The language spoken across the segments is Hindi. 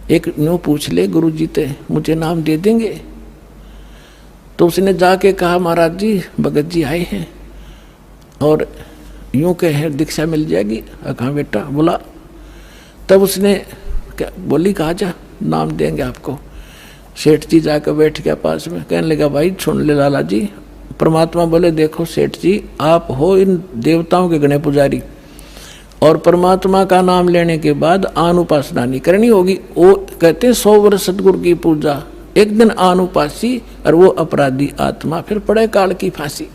एक न्यू पूछ ले गुरुजी ते मुझे नाम दे देंगे। तो उसने जाके कहा महाराज जी भगत जी आए हैं और यूं कहे दीक्षा मिल जाएगी। कहा बेटा बोला। तब उसने क्या बोली, कहा जा नाम देंगे आपको। सेठ जी जाकर बैठ गया पास में, कहने लगा भाई सुन ले लाला जी। परमात्मा बोले देखो सेठ जी आप हो इन देवताओं के गणे पुजारी और परमात्मा का नाम लेने के बाद अनुपासना नहीं करनी होगी। वो कहते 100 वर्ष सतगुरु की पूजा, एक दिन अनुपासी और वो अपराधी आत्मा फिर पड़े काल की फांसी।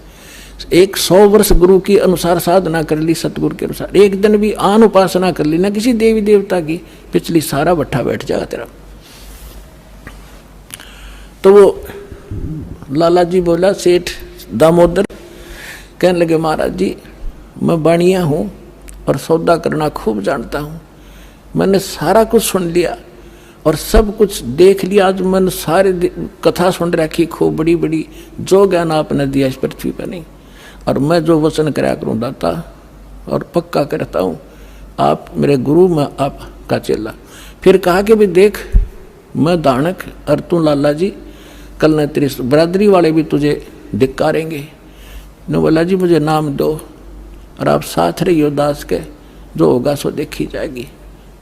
100 वर्ष गुरु की अनुसार साधना कर ली, सतगुरु के अनुसार, एक दिन भी आन उपासना कर ली ना किसी देवी देवता की, पिछली सारा भट्ठा बैठ जाएगा तेरा। तो वो लाला जी बोला सेठ दामोदर, कहने लगे महाराज जी मैं बाणिया हूँ और सौदा करना खूब जानता हूँ। मैंने सारा कुछ सुन लिया और सब कुछ देख लिया। आज मैंने सारे कथा सुन रखी खूब बड़ी बड़ी, जो ज्ञान आपने दिया इस पृथ्वी पर नहीं। और मैं जो वचन कराया करूँ दाता और पक्का करता हूँ, आप मेरे गुरु में आपका चेला। फिर कहा कि भी देख मैं दानक और तू लाला जी, कल न तेरी बरादरी वाले भी तुझे धिक्कारेंगे। ने बोला जी मुझे नाम दो और आप साथ रहियो दास के, जो होगा सो देखी जाएगी,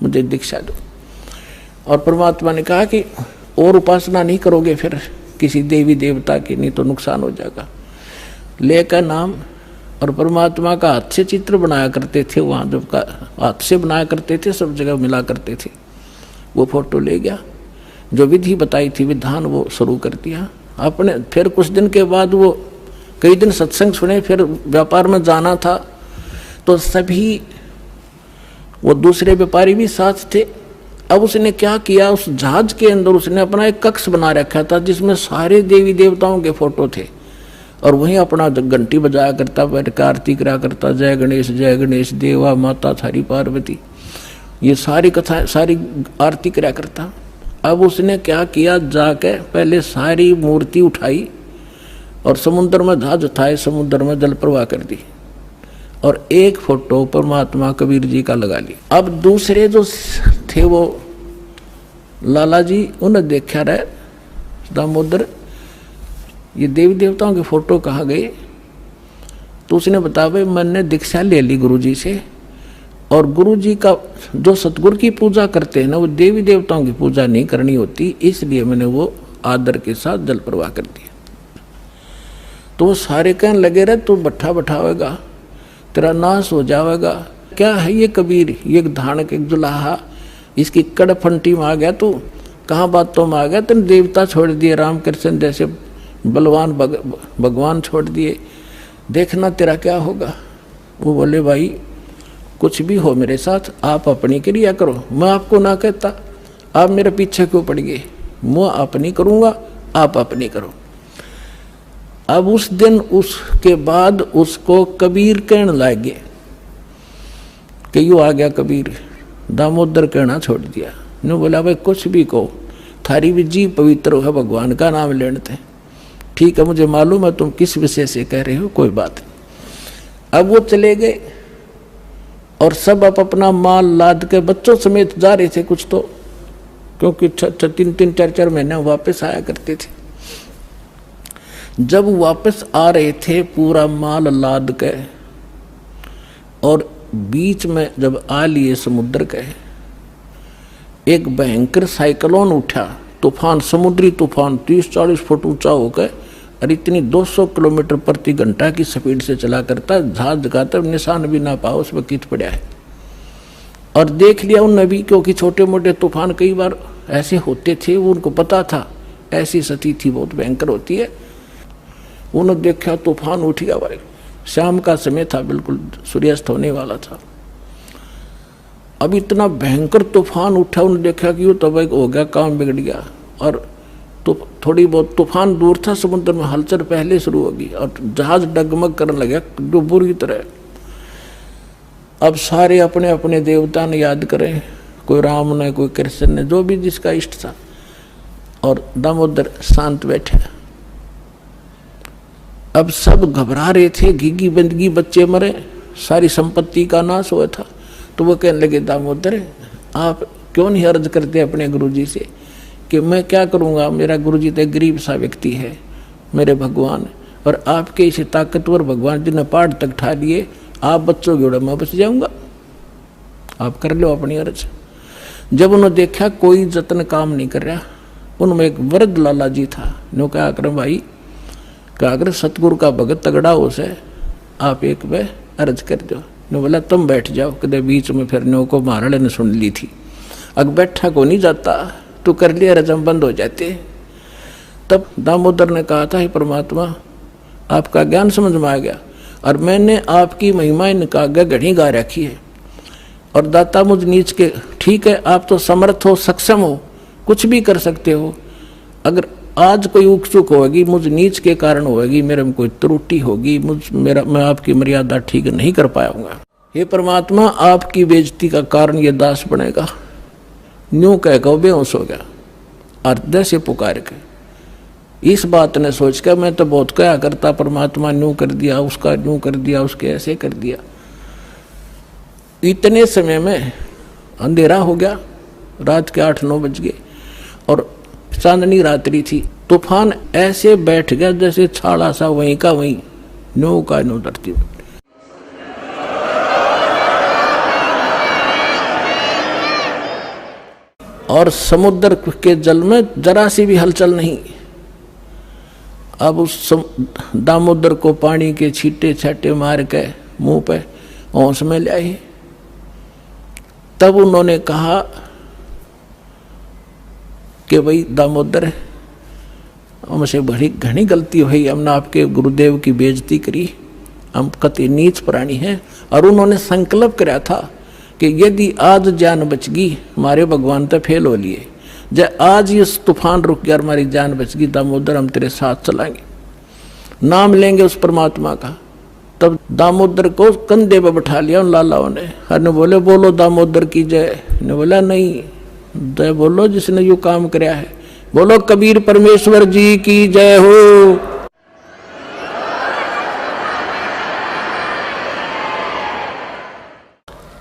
मुझे दीक्षा दो। और परमात्मा ने कहा कि और उपासना नहीं करोगे फिर किसी देवी देवता की, नहीं तो नुकसान हो जाएगा। लेकर नाम और परमात्मा का हाथ से चित्र बनाया करते थे, वहाँ जब का हाथ से बनाया करते थे सब जगह मिला करते थे। वो फोटो ले गया, जो विधि बताई थी विधान वो शुरू कर दिया आपने। फिर कुछ दिन के बाद वो कई दिन सत्संग सुने, फिर व्यापार में जाना था तो सभी वो दूसरे व्यापारी भी साथ थे। अब उसने क्या किया, उस जहाज के अंदर उसने अपना एक कक्ष बना रखा था जिसमें सारे देवी देवताओं के फोटो थे और वहीं अपना घंटी बजाया करता, बैठ कर आरती करा करता, जय गणेश देवा माता थारी पार्वती, ये सारी कथा सारी आरती करा करता। अब उसने क्या किया, जाके पहले सारी मूर्ति उठाई और समुद्र में जहाज उठाए, समुद्र में जल प्रवाह कर दी और एक फोटो परमात्मा कबीर जी का लगा लिया। अब दूसरे जो थे वो लाला जी, उन्हें देखा रहे दामोदर ये देवी देवताओं के फोटो कहाँ गए। तो उसने बताया भाई मैंने दीक्षा ले ली गुरु जी से और गुरु जी का जो सतगुरु की पूजा करते हैं ना, वो देवी देवताओं की पूजा नहीं करनी होती, इसलिए मैंने वो आदर के साथ जल प्रवाह कर दिया। तो वो सारे कहने लगे रहे तू भट्ठा बैठावेगा, तेरा नाश हो जाएगा। क्या है ये कबीर, ये धानक एक जुलाहा, इसकी कड़फंटी में आ गया तू, कहाँ बातों में आ गया, तेने देवता छोड़ दिए, रामकृष्ण जैसे बलवान भगवान छोड़ दिए, देखना तेरा क्या होगा। वो बोले भाई कुछ भी हो मेरे साथ, आप अपनी क्रिया करो, मैं आपको ना कहता, आप मेरे पीछे क्यों पड़ गए, मैं अपनी करूँगा आप अपनी करो। अब उस दिन उसके बाद उसको कबीर कहने लगे कि यूँ आ गया कबीर, दामोदर कहना छोड़ दिया। ने बोला भाई कुछ भी कहो, थारी भी जी पवित्र है, भगवान का नाम लेते हैं, ठीक है मुझे मालूम है तुम किस विषय से कह रहे हो, कोई बात नहीं। अब वो चले गए और सब अपना माल लाद के बच्चों समेत जा रहे थे कुछ तो, क्योंकि 3-3 4-4 महीने वापस आया करते थे। जब वापस आ रहे थे पूरा माल लाद के और बीच में जब आ लिए समुद्र के, एक भयंकर साइक्लोन उठा, तूफान, समुद्री तूफान 30-40 फुट ऊंचा होकर और इतनी 200 किलोमीटर प्रति घंटा की स्पीड से चला करता, जहाज का तब निशान भी ना पाओ उसमें कित पड़ा है। और देख लिया उन नबी, क्योंकि छोटे मोटे तूफान कई बार ऐसे होते थे, वो उनको पता था ऐसी स्थिति थी बहुत भयंकर होती है। उन्होंने देखा तूफान उठ गया भाई, शाम का समय था, बिल्कुल सूर्यास्त होने वाला था। अब इतना भयंकर तूफान उठा, उन्होंने देखा कि वो तब हो गया, काम बिगड़ गया। और तो थोड़ी बहुत तूफान दूर था, समुद्र में हलचल पहले शुरू होगी और जहाज डगमग करने लगा जो बुरी तरह। अब सारे अपने अपने देवता ने याद करें, कोई राम ने, कोई कृष्ण ने, जो भी जिसका इष्ट था, और दामोदर शांत बैठे। अब सब घबरा रहे थे, घिघी बंदगी, बच्चे मरे, सारी संपत्ति का नाश हुआ था। तो वो कहने लगे दामोदर आप क्यों नहीं अर्ज करते अपने गुरुजी से कि मैं क्या करूँगा, मेरा गुरुजी तो गरीब सा व्यक्ति है मेरे भगवान, और आपके इसे ताकतवर भगवान जिन्हें पहाड़ तक ठा लिए, आप बच्चों के उड़ा मैं बच जाऊँगा, आप कर लो अपनी अर्ज। जब उन्होंने देखा कोई जतन काम नहीं कर रहा, उनमें एक वृद्ध लाला जी था। नो क्या कर भाई, क्या कर सतगुरु का भगत तगड़ा हो से, आप एक वे अर्ज कर दो। ने बोला तुम बैठ जाओ, कदे बीच में फिर नो को महाराज ने सुन ली थी, अग बैठा को नहीं जाता, तू कर लिया रजम बंद हो जाते। तब दामोदर ने कहा था, हे परमात्मा आपका ज्ञान समझ में आ गया, और मैंने आपकी महिमा इनका घड़ी गा रखी है, और दाता मुझ नीच के, ठीक है आप तो समर्थ हो, सक्षम हो, कुछ भी कर सकते हो, अगर आज कोई उकचुक होगी मुझ नीच के कारण होगी, मेरे में कोई त्रुटि होगी, मैं आपकी मर्यादा ठीक नहीं कर पाऊंगा, हे परमात्मा आपकी बेइज्जती का कारण ये दास बनेगा। न्यू कह के बेहोश हो गया, अर्ध से पुकार के। इस बात ने सोच कर मैं तो बहुत क्या करता, परमात्मा न्यू कर दिया, उसका न्यू कर दिया, उसके ऐसे कर दिया। इतने समय में अंधेरा हो गया, रात के 8-9 बज गए, और चांदनी रात्रि थी। तूफान ऐसे बैठ गया जैसे छाड़ा सा वहीं का वहीं, नो का नो धरती। और समुद्र के जल में जरा सी भी हलचल नहीं। अब उस दामोदर को पानी के छींटे छाटे मार के मुंह पे होश में ले आए। तब उन्होंने कहा कि भाई दामोदर हमसे बड़ी घनी गलती हुई, हमने आपके गुरुदेव की बेइज्जती करी, हम कति नीच प्राणी हैं। और उन्होंने संकल्प कराया था कि यदि आज जान बच गई, हमारे भगवान तो फेल हो लिए, जब आज ये तूफान रुक गया, हमारी जान बच गई, दामोदर हम तेरे साथ चलाएंगे, नाम लेंगे उस परमात्मा का। तब दामोदर को कंधे पे बैठा लिया उन लालाओं ने, हर ने बोले बोलो दामोदर की जय। ने बोला नहीं, जय बोलो जिसने यू काम कराया है, बोलो कबीर परमेश्वर जी की जय हो।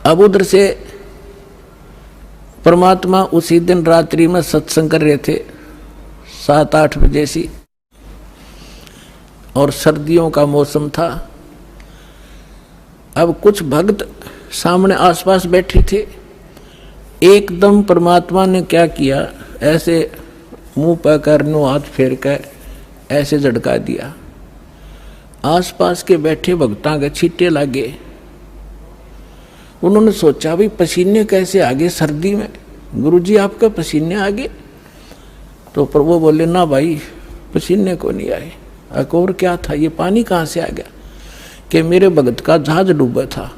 अब उधर से परमात्मा उसी दिन रात्रि में सत्संग कर रहे थे 7-8 बजे सी, और सर्दियों का मौसम था। अब कुछ भक्त सामने आसपास बैठे थे। एकदम परमात्मा ने क्या किया, ऐसे मुंह पर कर नो हाथ फेर कर ऐसे झटका दिया, आसपास के बैठे भक्तां के छींटे लगे। उन्होंने सोचा भी पसीने कैसे आगे सर्दी में, गुरुजी आपका पसीने आगे? तो प्रभु बोले ना भाई पसीने को नहीं आए। और क्या था, ये पानी कहाँ से आ गया? कि मेरे भगत का जहाज डूबा था,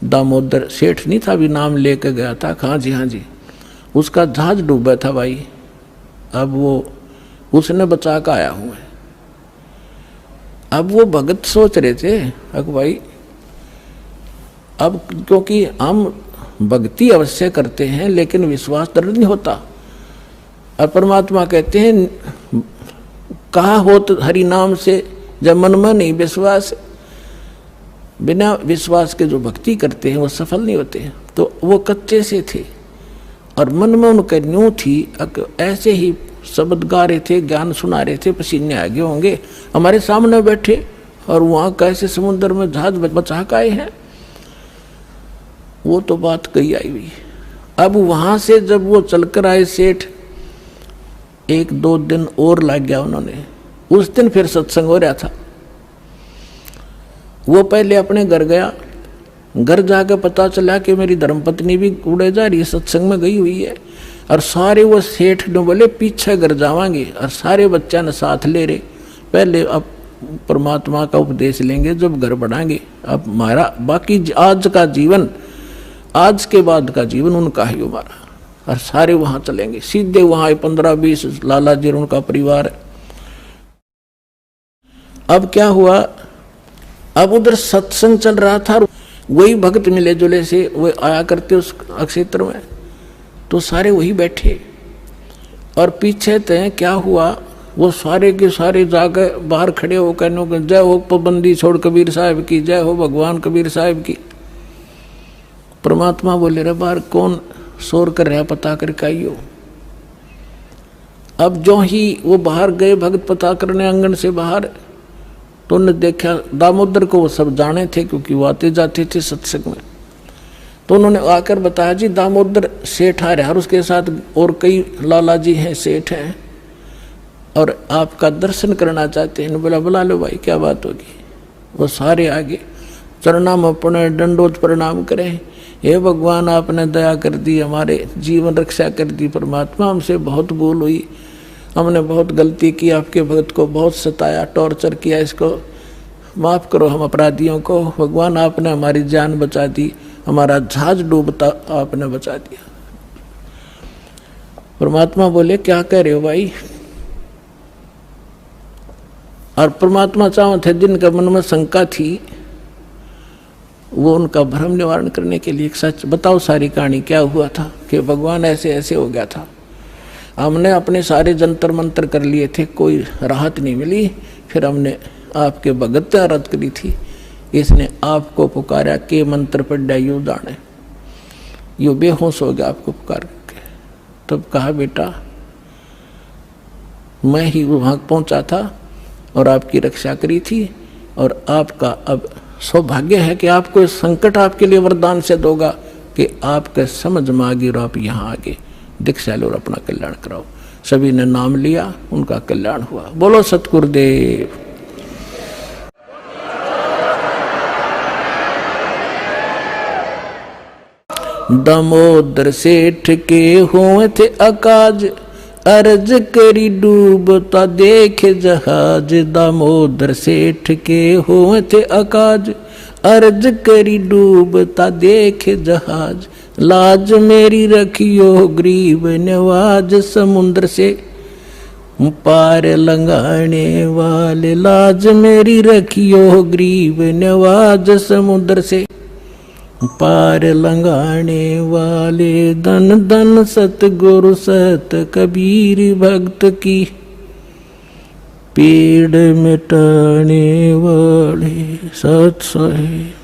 दामोदर सेठ नहीं था, भी नाम लेके गया था। हाँ जी हाँ जी, उसका जहाज डूबा था भाई, अब वो उसने बचा कर आया हूँ। अब वो भगत सोच रहे थे अक भाई, अब क्योंकि हम भक्ति अवश्य करते हैं लेकिन विश्वास दृढ़ नहीं होता। और परमात्मा कहते हैं कहा हो तो हरि नाम से, जब मन में नहीं विश्वास, बिना विश्वास के जो भक्ति करते हैं वो सफल नहीं होते। तो वो कच्चे से थे और मन में उनका न्यू थी, ऐसे ही शब्द गा रहे थे, ज्ञान सुना रहे थे, पसीने आगे होंगे, हमारे सामने बैठे और वहाँ कैसे समुद्र में जहाज बचा के आए हैं। वो तो बात कही आई हुई। अब वहां से जब वो चलकर आए सेठ, 1-2 दिन और लग गया उन्होंने। उस दिन फिर सत्संग हो रहा था। वो पहले अपने घर गया, घर जाकर पता चला कि मेरी धर्मपत्नी भी कूड़े जा रही है, सत्संग में गई हुई है। और सारे वो सेठ ने बोले पीछे घर जावांगे, और सारे बच्चा ने साथ ले रहे, पहले अब परमात्मा का उपदेश लेंगे जब घर बढ़ाएंगे। अब हमारा बाकी आज का जीवन, आज के बाद का जीवन उनका ही हमारा। और सारे वहां चलेंगे, सीधे वहां 15-20 लाला जी उनका परिवार है। अब क्या हुआ, अब उधर सत्संग चल रहा था, वही भक्त मिले जुले से वो आया करते उस क्षेत्र में, तो सारे वही बैठे। और पीछे तय क्या हुआ, वो सारे के सारे जाकर बाहर खड़े होकर जय हो पाबंदी छोड़ कबीर साहब की, जय हो भगवान कबीर साहब की। परमात्मा बोले रे बाहर कौन शोर कर रहा पता कर काइयो। अब जो ही वो बाहर गए भगत पता करने आंगन से बाहर, तो उन्होंने देखा दामोदर को, वो सब जाने थे क्योंकि वो आते जाते थे सत्संग में। तो उन्होंने आकर बताया जी दामोदर सेठ आ रहा है और उसके साथ और कई लाला जी हैं, सेठ हैं, और आपका दर्शन करना चाहते हैं। बोला बुला लो भाई, क्या बात होगी। वो सारे आगे चरणा में अपने दंडोत प्रणाम करें। हे भगवान, आपने दया कर दी, हमारे जीवन रक्षा कर दी। परमात्मा, हमसे बहुत भूल हुई, हमने बहुत गलती की, आपके भक्त को बहुत सताया, टॉर्चर किया, इसको माफ़ करो हम अपराधियों को। भगवान, आपने हमारी जान बचा दी, हमारा जहाज डूबता आपने बचा दिया। परमात्मा बोले क्या कह रहे हो भाई। और परमात्मा चाहो थे जिनका मन में शंका थी, वो उनका भ्रम निवारण करने के लिए सच बताओ सारी कहानी क्या हुआ था, कि भगवान ऐसे ऐसे हो गया था। हमने अपने सारे जंतर मंतर कर लिए थे, कोई राहत नहीं मिली। फिर हमने आपके भगत आराध करी थी, इसने आपको पुकारा के मंत्र पढ़ा यू जाने, यू बेहोश हो गया आपको पुकार के। तब कहा बेटा मैं ही वहां पहुंचा था और आपकी रक्षा करी थी, और आपका अब सौभाग्य है कि आपको इस संकट आपके लिए वरदान से दोगा कि आपके समझ में आ गई और आप यहाँ आगे दीक्षा लो और अपना कल्याण कराओ। सभी ने नाम लिया, उनका कल्याण हुआ। बोलो सतगुरुदेव। दामोदर सेठ के हुए थे अकाज, अर्ज करी डूबता देखे जहाज। दामोदर सेठ के हुए थे अकाज, अर्ज करी डूबता देखे जहाज। लाज मेरी रखियो गरीब नवाज, समुद्र से पार लंघाने वाले। लाज मेरी रखियो गरीब नवाज, समुद्र से पार लंघाने वाले। धन धन सतगुरु सत कबीर भक्त की, पीड़ मिटाने वाले। सत सहे।